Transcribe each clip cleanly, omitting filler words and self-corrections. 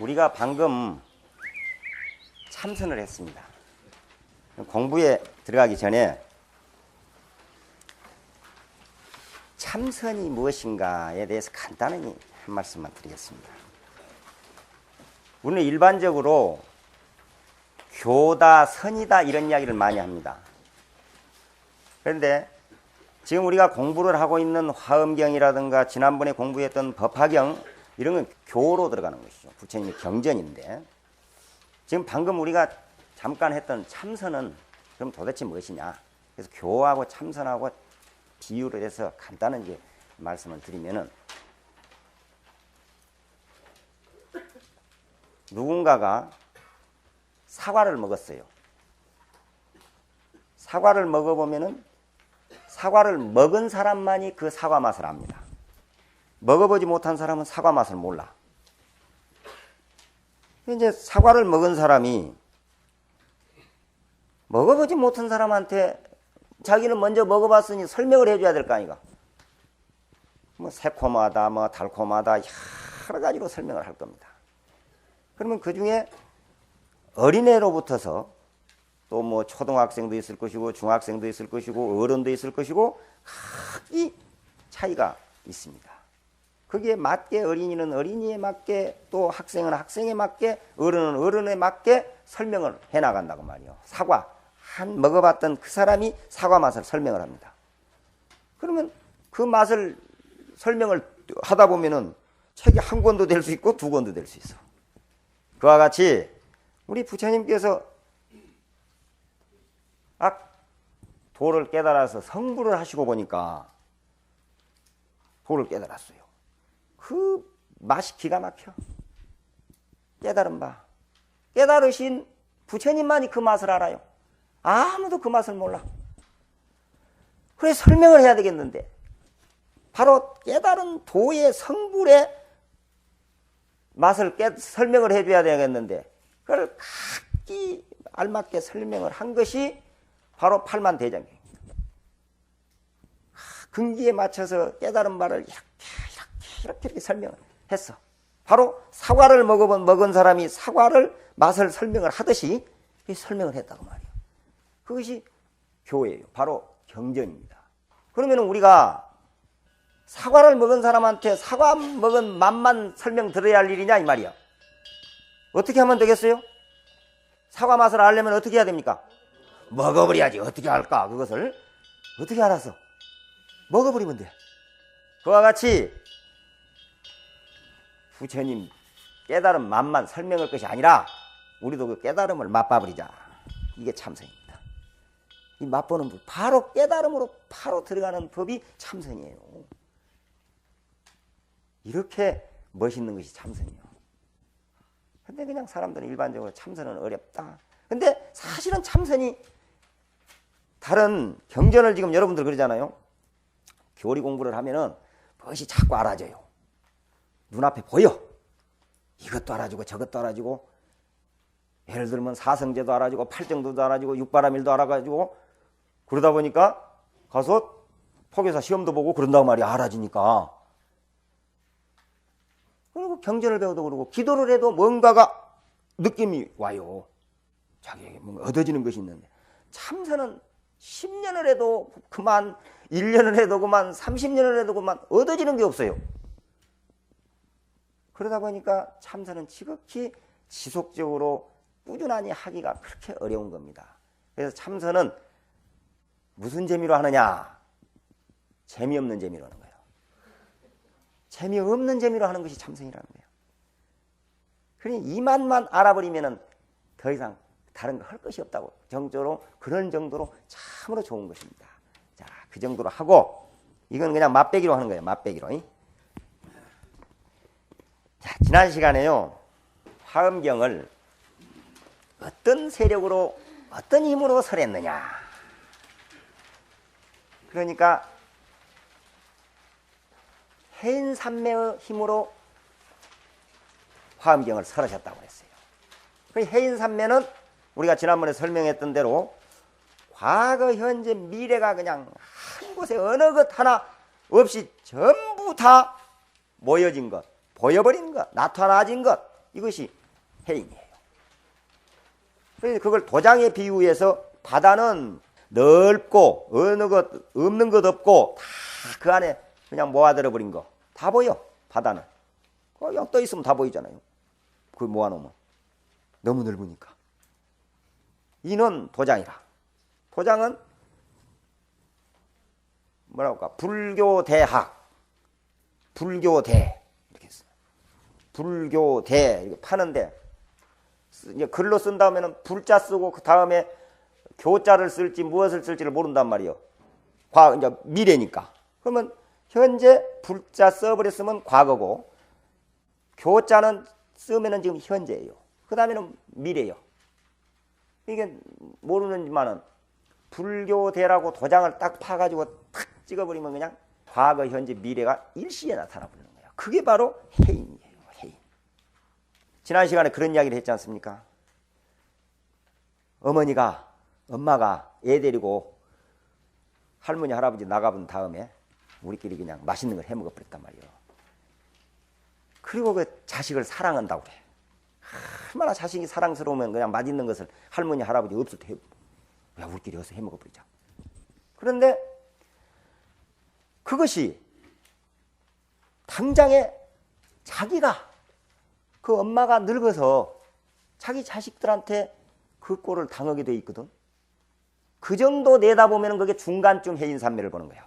우리가 방금 참선을 했습니다. 공부에 들어가기 전에 참선이 무엇인가에 대해서 간단히 한 말씀만 드리겠습니다. 우리는 일반적으로 교다, 선이다 이런 이야기를 많이 합니다. 그런데 지금 우리가 공부를 하고 있는 화엄경이라든가 지난번에 공부했던 법화경 이런 건 교로 들어가는 것이죠. 부처님의 경전인데 지금 방금 우리가 잠깐 했던 참선은 그럼 도대체 무엇이냐. 그래서 교하고 참선하고 비유를 해서 간단하게 말씀을 드리면은 누군가가 사과를 먹었어요. 사과를 먹어보면은 사과를 먹은 사람만이 그 사과 맛을 압니다. 먹어보지 못한 사람은 사과 맛을 몰라. 이제 사과를 먹은 사람이 먹어보지 못한 사람한테 자기는 먼저 먹어봤으니 설명을 해줘야 될 거 아니가. 뭐 새콤하다, 뭐 달콤하다 여러 가지로 설명을 할 겁니다. 그러면 그 중에 어린애로부터서 또 뭐 초등학생도 있을 것이고 중학생도 있을 것이고 어른도 있을 것이고 각기 차이가 있습니다. 거기에 맞게 어린이는 어린이에 맞게 또 학생은 학생에 맞게 어른은 어른에 맞게 설명을 해나간다고 말이에요. 사과 한 먹어봤던 그 사람이 사과 맛을 설명을 합니다. 그러면 그 맛을 설명을 하다 보면은 책이 한 권도 될 수 있고 두 권도 될 수 있어. 그와 같이 우리 부처님께서 도를 깨달아서 성불을 하시고 보니까 도를 깨달았어요. 그 맛이 기가 막혀. 깨달은 바. 깨달으신 부처님만이 그 맛을 알아요. 아무도 그 맛을 몰라. 그래서 설명을 해야 되겠는데 바로 깨달은 도의 성불의 맛을 설명을 해줘야 되겠는데 그걸 각기 알맞게 설명을 한 것이 바로 팔만대장경입니다. 근기에 맞춰서 깨달은 바를 이렇게 설명을 했어. 바로 사과를 먹은 사람이 사과를 맛을 설명을 하듯이 설명을 했다고 말이에요. 그것이 교예요. 바로 경전입니다. 그러면 우리가 사과를 먹은 사람한테 사과 먹은 맛만 설명 들어야 할 일이냐 이 말이야. 어떻게 하면 되겠어요? 사과 맛을 알려면 어떻게 해야 됩니까? 먹어버려야지. 어떻게 할까? 그것을 어떻게 알아서? 먹어버리면 돼. 그와 같이 부처님 깨달은 맛만 설명할 것이 아니라 우리도 그 깨달음을 맛봐버리자. 이게 참선입니다. 이 맛보는 법, 바로 깨달음으로 바로 들어가는 법이 참선이에요. 이렇게 멋있는 것이 참선이에요. 근데 그냥 사람들은 일반적으로 참선은 어렵다. 근데 사실은 참선이 다른 경전을 지금 여러분들 그러잖아요. 교리 공부를 하면은 그것이 자꾸 알아져요. 눈앞에 보여. 이것도 알아지고 저것도 알아지고 예를 들면 사성제도 알아지고 팔정도도 알아지고 육바라밀도 알아가지고 그러다 보니까 가서 포교사 시험도 보고 그런다고 말이야. 알아지니까. 그리고 경전을 배워도 그러고 기도를 해도 뭔가가 느낌이 와요. 자기에게 뭔가 얻어지는 것이 있는데 참선은 10년을 해도 그만 1년을 해도 그만 30년을 해도 그만 얻어지는 게 없어요. 그러다 보니까 참선은 지극히 지속적으로 꾸준히 하기가 그렇게 어려운 겁니다. 그래서 참선은 무슨 재미로 하느냐? 재미없는 재미로 하는 거예요. 재미없는 재미로 하는 것이 참선이라는 거예요. 그러니 이 맛만 알아버리면은 더 이상 다른 거 할 것이 없다고 정도로 그런 정도로 참으로 좋은 것입니다. 자, 그 정도로 하고 이건 그냥 맛배기로 하는 거예요. 맛배기로. 자, 지난 시간에요. 화엄경을 어떤 세력으로 어떤 힘으로 설했느냐. 그러니까 해인산매의 힘으로 화엄경을 설하셨다고 했어요. 그 해인산매는 우리가 지난번에 설명했던 대로 과거, 현재, 미래가 그냥 한 곳에 어느 것 하나 없이 전부 다 모여진 것, 보여버린 것, 나타나진 것, 이것이 해인이에요. 그래서 그걸 도장에 비유해서 바다는 넓고 어느 것 없는 것 없고 다 그 안에 그냥 모아들어 버린 거 다 보여. 바다는 그냥 떠 있으면 다 보이잖아요. 그걸 모아놓으면 너무 넓으니까. 이는 도장이라. 도장은 뭐라고 할까? 불교대학, 불교대 이렇게 써요. 불교대 이렇게 파는데 이제 글로 쓴 다음에는 불자 쓰고 그 다음에 교자를 쓸지 무엇을 쓸지를 모른단 말이에요. 이제 미래니까. 그러면 현재 불자 써버렸으면 과거고 교자는 쓰면은 지금 현재예요. 그 다음에는 미래예요. 이게 모르는지만은 불교대라고 도장을 딱 파가지고 탁 찍어버리면 그냥 과거, 현재, 미래가 일시에 나타나 버리는 거예요. 그게 바로 해인이에요. 해인. 지난 시간에 그런 이야기를 했지 않습니까? 엄마가 애 데리고 할머니, 할아버지 나가본 다음에 우리끼리 그냥 맛있는 걸 해먹어 버렸단 말이에요. 그리고 그 자식을 사랑한다고 그래. 얼마나 자식이 사랑스러우면 그냥 맛있는 것을 할머니, 할아버지 없을 때 야, 우리끼리 어서 해먹어 버리자. 그런데 그것이 당장에 자기가 그 엄마가 늙어서 자기 자식들한테 그 꼴을 당하게 돼 있거든. 그 정도 내다보면 그게 중간쯤 해인산매를 보는 거야.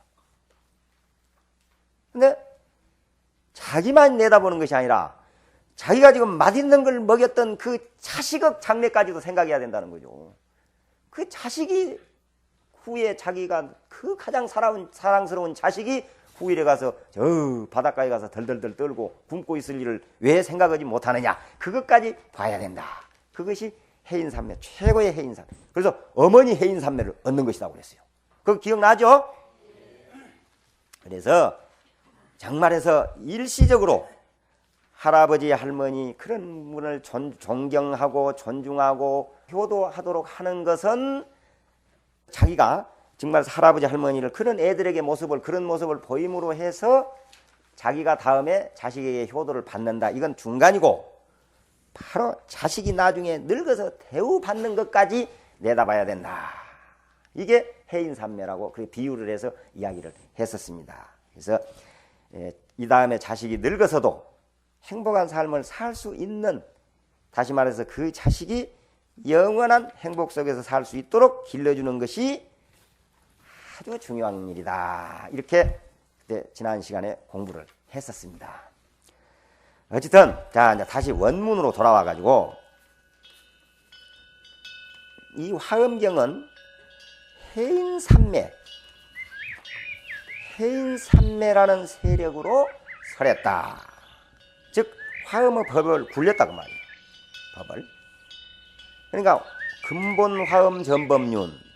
근데 자기만 내다보는 것이 아니라 자기가 지금 맛있는 걸 먹였던 그 자식의 장래까지도 생각해야 된다는 거죠. 그 자식이 후에 자기가 그 가장 사랑스러운 자식이 후일에 가서 저 바닷가에 가서 덜덜덜 떨고 굶고 있을 일을 왜 생각하지 못하느냐. 그것까지 봐야 된다. 그것이 해인산매, 최고의 해인산매. 그래서 어머니 해인산매를 얻는 것이라고 그랬어요. 그거 기억나죠? 그래서 정말해서 일시적으로 할아버지, 할머니 그런 분을 존경하고 존중하고 효도하도록 하는 것은 자기가 정말 할아버지, 할머니를 그런 애들에게 그런 모습을 보임으로 해서 자기가 다음에 자식에게 효도를 받는다. 이건 중간이고 바로 자식이 나중에 늙어서 대우받는 것까지 내다봐야 된다. 이게 해인산매라고 그렇게 비유를 해서 이야기를 했었습니다. 그래서 이 다음에 자식이 늙어서도 행복한 삶을 살 수 있는, 다시 말해서 그 자식이 영원한 행복 속에서 살 수 있도록 길러주는 것이 아주 중요한 일이다. 이렇게 지난 시간에 공부를 했었습니다. 어쨌든 자 이제 다시 원문으로 돌아와 가지고 이 화엄경은 해인산매라는 세력으로 설했다. 즉 화엄의 법을 굴렸다고 말이에요. 법을. 그러니까 근본 화엄 전법륜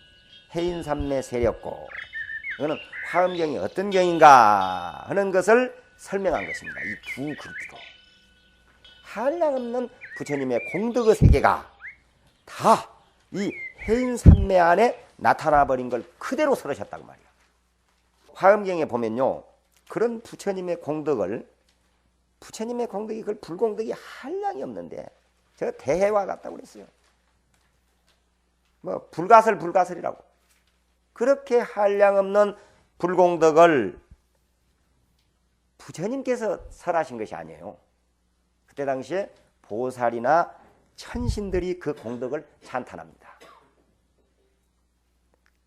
해인산매 세력고, 이거는 화엄경이 어떤 경인가 하는 것을 설명한 것입니다. 이 두 글귀로 한량없는 부처님의 공덕의 세계가 다 이 해인산매 안에 나타나 버린 걸 그대로 설하셨다고 말이에요. 화엄경에 보면요, 그런 부처님의 공덕이 그걸 불공덕이 한량이 없는데 저 대해와 같다고 그랬어요. 뭐 불가설이라고. 그렇게 한량없는 불공덕을 부처님께서 설하신 것이 아니에요. 그때 당시에 보살이나 천신들이 그 공덕을 찬탄합니다.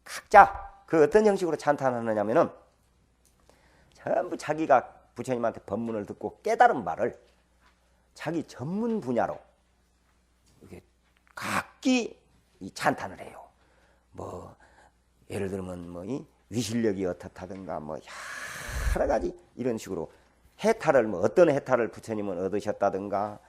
각자 그 어떤 형식으로 찬탄하느냐면은 전부 자기가 부처님한테 법문을 듣고 깨달은 바를 자기 전문 분야로 이렇게 각기 이 찬탄을 해요. 뭐 예를 들면 뭐 이 위실력이 어떻다든가 뭐 여러 가지 이런 식으로 해탈을 뭐 어떤 해탈을 부처님은 얻으셨다든가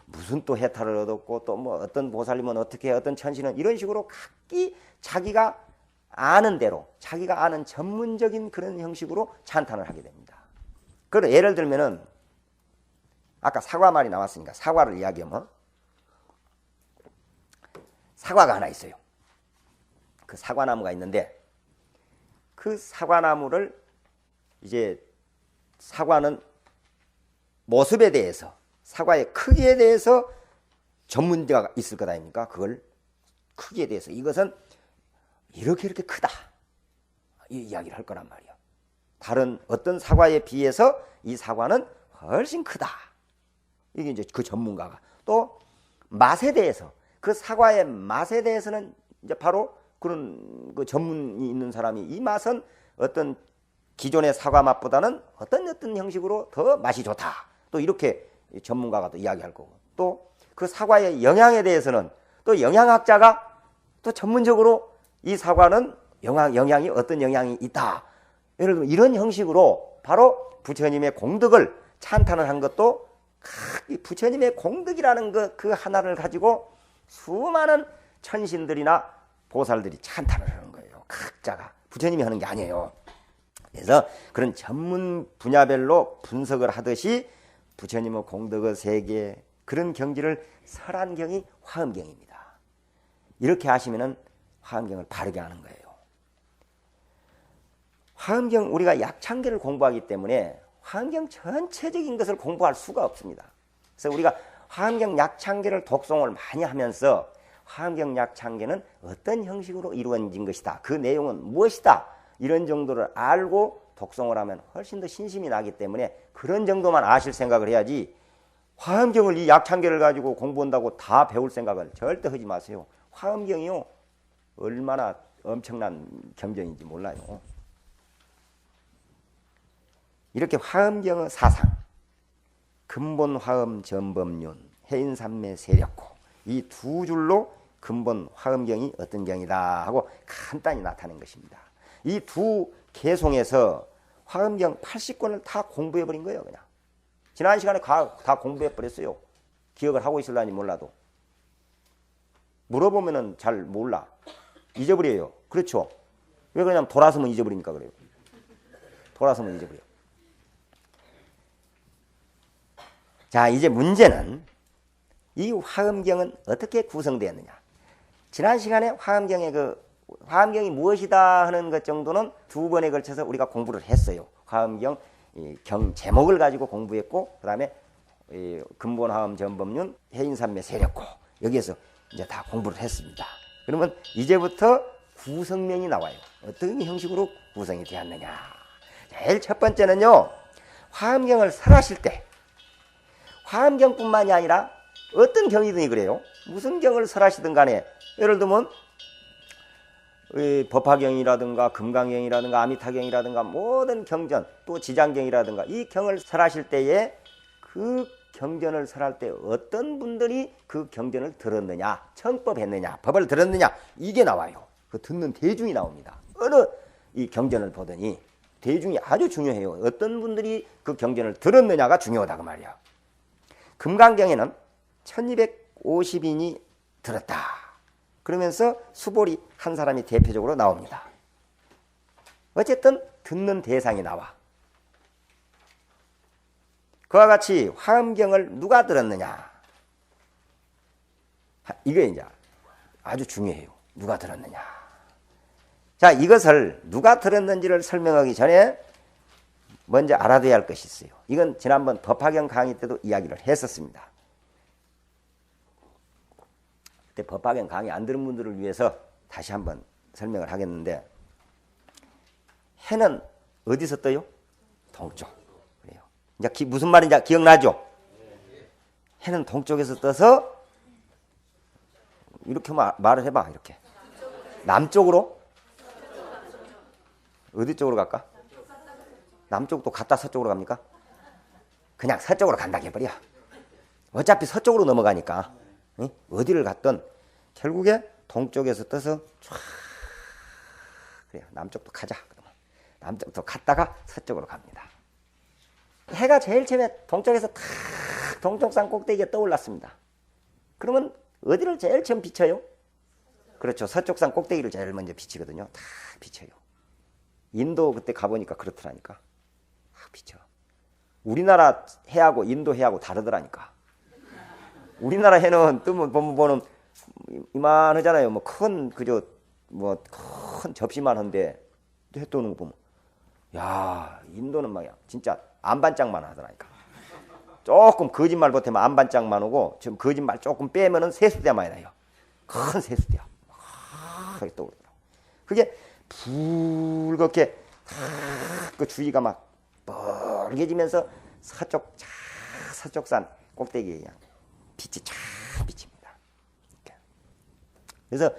무슨 또 해탈을 얻었고 또 뭐 어떤 보살님은 어떻게 어떤 천신은 이런 식으로 각기 자기가 아는 대로 자기가 아는 전문적인 그런 형식으로 찬탄을 하게 됩니다. 그럼 예를 들면은 아까 사과 말이 나왔으니까 사과를 이야기하면 사과가 하나 있어요. 그 사과나무가 있는데 그 사과나무를 이제 사과는 모습에 대해서 사과의 크기에 대해서 전문가가 있을 것 아닙니까? 그걸 크기에 대해서 이것은 이렇게 크다 이 이야기를 할 거란 말이에요. 다른 어떤 사과에 비해서 이 사과는 훨씬 크다. 이게 이제 그 전문가가. 또 맛에 대해서, 그 사과의 맛에 대해서는 이제 바로 그런 그 전문이 있는 사람이 이 맛은 어떤 기존의 사과 맛보다는 어떤 형식으로 더 맛이 좋다. 또 이렇게 전문가가 또 이야기할 거고. 또 그 사과의 영양에 대해서는 또 영양학자가 또 전문적으로 이 사과는 영양이 어떤 영양이 있다. 예를 들면 이런 형식으로 바로 부처님의 공덕을 찬탄을 한 것도 부처님의 공덕이라는 그 하나를 가지고 수많은 천신들이나 보살들이 찬탄을 하는 거예요. 각자가. 부처님이 하는 게 아니에요. 그래서 그런 전문 분야별로 분석을 하듯이 부처님의 공덕의 세계, 그런 경지를 설한경이 화엄경입니다. 이렇게 하시면은 화엄경을 바르게 하는 거예요. 화엄경, 우리가 약창계를 공부하기 때문에 화엄경 전체적인 것을 공부할 수가 없습니다. 그래서 우리가 화엄경 약창계를 독송을 많이 하면서 화엄경 약창계는 어떤 형식으로 이루어진 것이다, 그 내용은 무엇이다, 이런 정도를 알고 독송을 하면 훨씬 더 신심이 나기 때문에 그런 정도만 아실 생각을 해야지, 화엄경을 이 약창계를 가지고 공부한다고 다 배울 생각을 절대 하지 마세요. 화엄경이요, 얼마나 엄청난 경전인지 몰라요. 이렇게 화엄경의 사상, 근본 화엄 전법륜, 해인산매 세력고, 이 두 줄로 근본 화엄경이 어떤 경이다 하고 간단히 나타낸 것입니다. 이 두 개송에서 화엄경 80권을 다 공부해버린 거예요. 그냥 지난 시간에 다 공부해버렸어요. 기억을 하고 있을라니 몰라도. 물어보면은 잘 몰라. 잊어버려요. 그렇죠? 왜 그러냐면 돌아서면 잊어버리니까 그래요. 돌아서면 잊어버려요. 자, 이제 문제는 이 화엄경은 어떻게 구성되었느냐. 지난 시간에 화엄경이 무엇이다 하는 것 정도는 두 번에 걸쳐서 우리가 공부를 했어요. 화엄경 경 제목을 가지고 공부했고, 그 다음에 근본 화엄 전법륜, 해인산매 세력고, 여기에서 이제 다 공부를 했습니다. 그러면 이제부터 구성명이 나와요. 어떤 형식으로 구성이 되었느냐. 제일 첫 번째는요, 화엄경을 설하실 때, 화엄경뿐만이 아니라 어떤 경이든지 그래요. 무슨 경을 설하시든 간에, 예를 들면 법화경이라든가 금강경이라든가 아미타경이라든가 모든 경전, 또 지장경이라든가 이 경을 설하실 때에 그 경전을 설할 때 어떤 분들이 그 경전을 들었느냐, 청법했느냐, 법을 들었느냐, 이게 나와요. 그 듣는 대중이 나옵니다. 어느 이 경전을 보더니 대중이 아주 중요해요. 어떤 분들이 그 경전을 들었느냐가 중요하다 그 말이야. 금강경에는 1250인이 들었다. 그러면서 수보리 한 사람이 대표적으로 나옵니다. 어쨌든 듣는 대상이 나와. 그와 같이 화엄경을 누가 들었느냐. 이게 이제 아주 중요해요. 누가 들었느냐. 자, 이것을 누가 들었는지를 설명하기 전에 먼저 알아둬야 할 것이 있어요. 이건 지난번 법화경 강의 때도 이야기를 했었습니다. 그때 법화경 강의 안 들은 분들을 위해서 다시 한번 설명을 하겠는데, 해는 어디서 떠요? 동쪽. 그래요. 이제 무슨 말인지 기억나죠? 해는 동쪽에서 떠서 이렇게 말을 해봐. 이렇게 남쪽으로? 어디 쪽으로 갈까? 남쪽도 갔다 서쪽으로 갑니까? 그냥 서쪽으로 간다 해버려. 어차피 서쪽으로 넘어가니까 어디를 갔든 결국에 동쪽에서 떠서 쫙, 그래요. 남쪽도 가자. 그러면 남쪽도 갔다가 서쪽으로 갑니다. 해가 제일 처음에 동쪽에서 탁 동쪽산 꼭대기에 떠올랐습니다. 그러면 어디를 제일 처음 비춰요? 그렇죠. 서쪽산 꼭대기를 제일 먼저 비치거든요. 다 비쳐요. 인도 그때 가보니까 그렇더라니까. 다 비쳐. 우리나라 해하고 인도 해하고 다르더라니까. 우리나라 해는 뜨면 보면 이만하잖아요. 뭐 큰 그저 뭐 큰 접시만 한데 해 뜨는 거 보면, 야, 인도는 막 진짜 안반짝만 하더라니까. 조금 거짓말 보태면 안반짝만 오고 지금 거짓말 조금 빼면은 세수대만이 나요. 큰 세수대야. 하게 떠오르더라고. 그게 붉게 그 주위가 막 뻘개지면서 서쪽산 꼭대기에 그냥 빛이 쫙 비칩니다. 그래서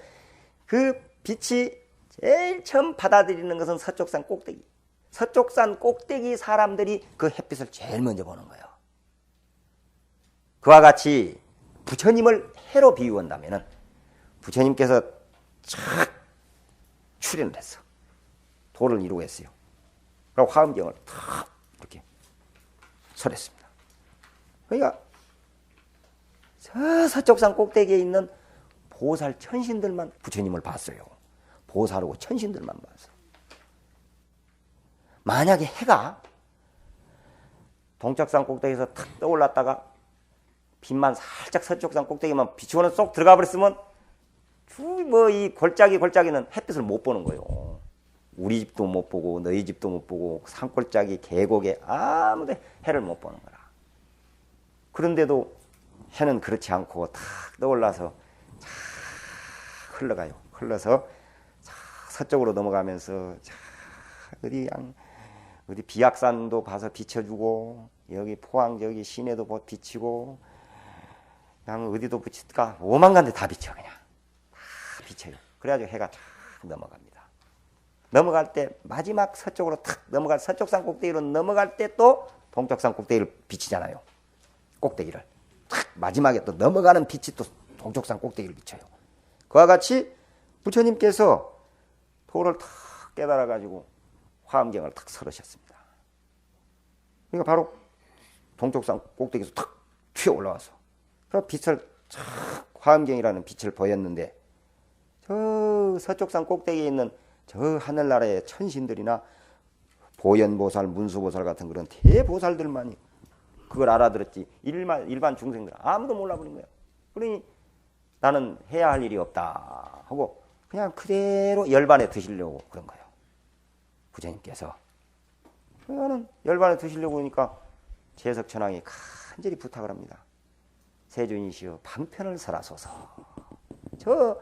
그 빛이 제일 처음 받아들이는 것은 서쪽산 꼭대기. 서쪽산 꼭대기 사람들이 그 햇빛을 제일 먼저 보는 거예요. 그와 같이 부처님을 해로 비유한다면은 부처님께서 착 출현을 했어. 도를 이루고 했어요. 그리고 화엄경을 탁 이렇게 설했습니다. 그러니까 서쪽산 꼭대기에 있는 보살 천신들만 부처님을 봤어요. 보살하고 천신들만 봤어. 만약에 해가 동쪽산 꼭대기에서 탁 떠올랐다가 빛만 살짝 서쪽산 꼭대기만 비추고는 쏙 들어가 버렸으면 이 골짜기는 햇빛을 못 보는 거예요. 우리 집도 못 보고 너희 집도 못 보고 산골짜기 계곡에 아무도 해를 못 보는 거라. 그런데도 해는 그렇지 않고 탁 떠올라서 쫙 흘러가요. 흘러서 서쪽으로 넘어가면서 어디 비악산도 봐서 비춰주고 여기 포항 저기 시내도 비치고 그냥 어디도 비칠까 오만 간데 다 비쳐 그냥 다 비쳐요. 그래가지고 해가 쫙 넘어갑니다. 넘어갈 때 마지막 서쪽으로 탁 넘어갈 서쪽산 꼭대기로 넘어갈 때 또 동쪽산 꼭대기를 비치잖아요. 꼭대기를 탁 마지막에 또 넘어가는 빛이 또 동쪽산 꼭대기를 비쳐요. 그와 같이 부처님께서 도를 탁 깨달아가지고 화엄경을 탁 설으셨습니다. 그러니까 바로 동쪽산 꼭대기에서 탁 튀어 올라와서 그 빛을 탁 화엄경이라는 빛을 보였는데 저 서쪽산 꼭대기에 있는 저 하늘나라의 천신들이나 보현보살, 문수보살 같은 그런 대보살들만이 그걸 알아들었지 일반 중생들 아무도 몰라버린 거예요. 그러니 나는 해야 할 일이 없다 하고 그냥 그대로 열반에 드시려고 그런 거예요. 부처님께서. 그러니까는 열반에 드시려고 하니까 재석천왕이 간절히 부탁을 합니다. 세존이시여 방편을 설하소서. 저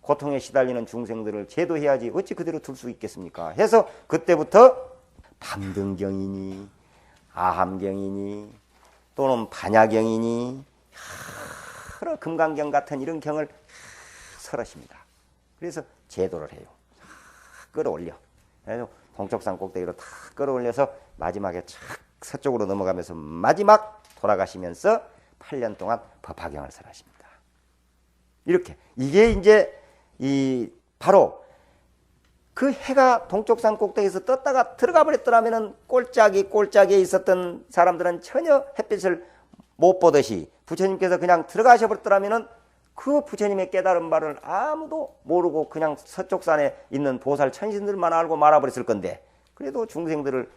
고통에 시달리는 중생들을 제도해야지 어찌 그대로 둘 수 있겠습니까? 해서 그때부터 밤등경이니 아함경이니 또는 반야경이니 여러 금강경 같은 이런 경을 설하십니다. 그래서 제도를 해요. 끌어올려. 그래서 동쪽산 꼭대기로 다 끌어올려서 마지막에 착 서쪽으로 넘어가면서 마지막 돌아가시면서 8년 동안 법화경을 설하십니다. 이렇게 이게 이제 바로 그 해가 동쪽산 꼭대기에서 떴다가 들어가 버렸더라면은 꼴짝이에 있었던 사람들은 전혀 햇빛을 못 보듯이 부처님께서 그냥 들어가셔 버렸더라면은 그 부처님의 깨달은 바를 아무도 모르고 그냥 서쪽산에 있는 보살 천신들만 알고 말아버렸을 건데 그래도 중생들을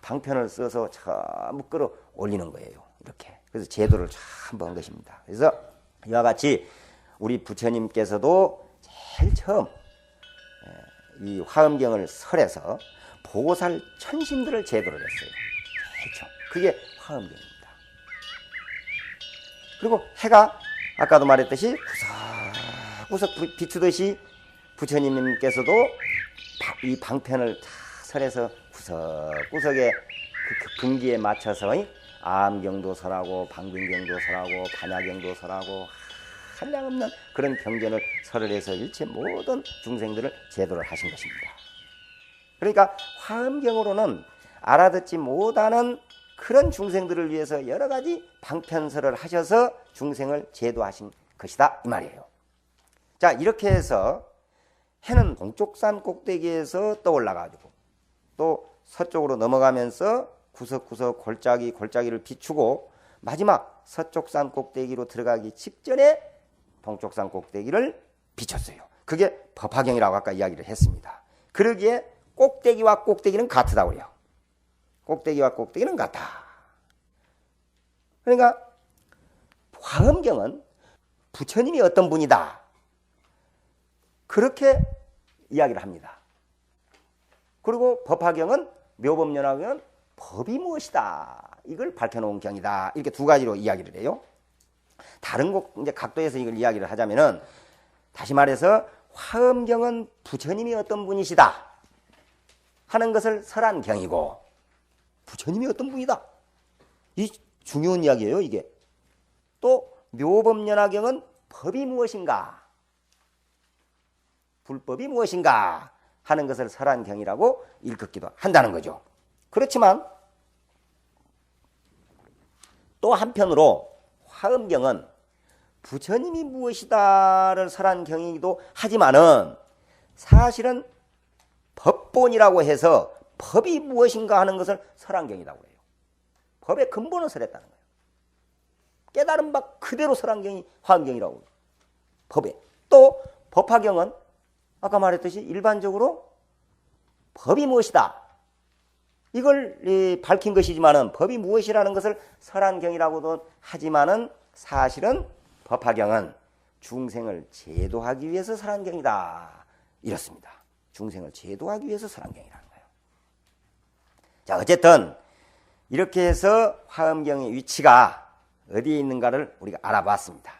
방편을 써서 참 끌어올리는 거예요. 이렇게. 그래서 제도를 참 본 것입니다. 그래서 이와 같이 우리 부처님께서도 제일 처음 이 화엄경을 설해서 보살 천신들을 제도를 했어요. 제일 처음. 그게 화엄경입니다. 그리고 해가 아까도 말했듯이 구석구석 비추듯이 부처님께서도 이 방편을 다 설해서 구석구석에 그 근기에 맞춰서 아함경도 설하고 방등경도 설하고 반야경도 설하고 한량없는 그런 경전을 설을 해서 일체 모든 중생들을 제도를 하신 것입니다. 그러니까 화엄경으로는 알아듣지 못하는 그런 중생들을 위해서 여러 가지 방편설을 하셔서 중생을 제도하신 것이다 이 말이에요. 자, 이렇게 해서 해는 동쪽산 꼭대기에서 떠올라가지고 또 서쪽으로 넘어가면서 구석구석 골짜기를 비추고 마지막 서쪽산 꼭대기로 들어가기 직전에 동쪽산 꼭대기를 비췄어요. 그게 법화경이라고 아까 이야기를 했습니다. 그러기에 꼭대기와 꼭대기는 같다고 그래요. 꼭대기와 꼭대기는 같다. 그러니까 화엄경은 부처님이 어떤 분이다. 그렇게 이야기를 합니다. 그리고 법화경은 묘법연화경은 법이 무엇이다. 이걸 밝혀놓은 경이다. 이렇게 두 가지로 이야기를 해요. 다른 이제 각도에서 이걸 이야기를 하자면은 다시 말해서 화엄경은 부처님이 어떤 분이시다 하는 것을 설한 경이고 부처님이 어떤 분이다. 이 중요한 이야기예요, 이게. 또 묘법연화경은 법이 무엇인가, 불법이 무엇인가 하는 것을 설한 경이라고 일컫기도 한다는 거죠. 그렇지만 또 한편으로 화엄경은 부처님이 무엇이다를 설한 경이기도 하지만은 사실은 법본이라고 해서 법이 무엇인가 하는 것을 설한 경이라고 해요. 법의 근본을 설했다는 거예요. 깨달은 바 그대로 설한 경이 화엄경이라고 해요. 법에. 또 법화경은 아까 말했듯이 일반적으로 법이 무엇이다 이걸 밝힌 것이지만은 법이 무엇이라는 것을 설한 경이라고도 하지만은 사실은 법화경은 중생을 제도하기 위해서 설한 경이다. 이렇습니다. 중생을 제도하기 위해서 설한 경이라는 거예요. 자, 어쨌든 이렇게 해서 화엄경의 위치가 어디에 있는가를 우리가 알아봤습니다.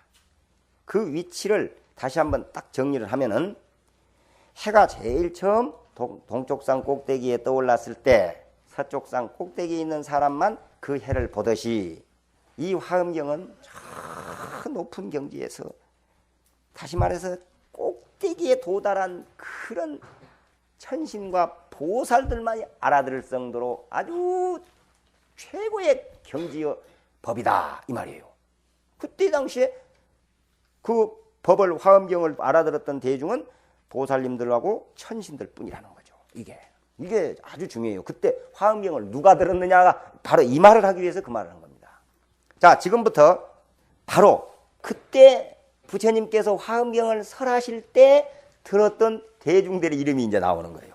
그 위치를 다시 한번 딱 정리를 하면은 해가 제일 처음 동쪽산 꼭대기에 떠올랐을 때 서쪽산 꼭대기에 있는 사람만 그 해를 보듯이 이 화엄경은 저 높은 경지에서 다시 말해서 꼭대기에 도달한 그런 천신과 보살들만이 알아들을 정도로 아주 최고의 경지의 법이다 이 말이에요. 그때 당시에 그 법을 화엄경을 알아들었던 대중은 보살님들하고 천신들 뿐이라는 거죠. 이게 아주 중요해요. 그때 화엄경을 누가 들었느냐가 바로 이 말을 하기 위해서 그 말을 한 겁니다. 자, 지금부터 바로 그때 부처님께서 화엄경을 설하실 때 들었던 대중들의 이름이 이제 나오는 거예요.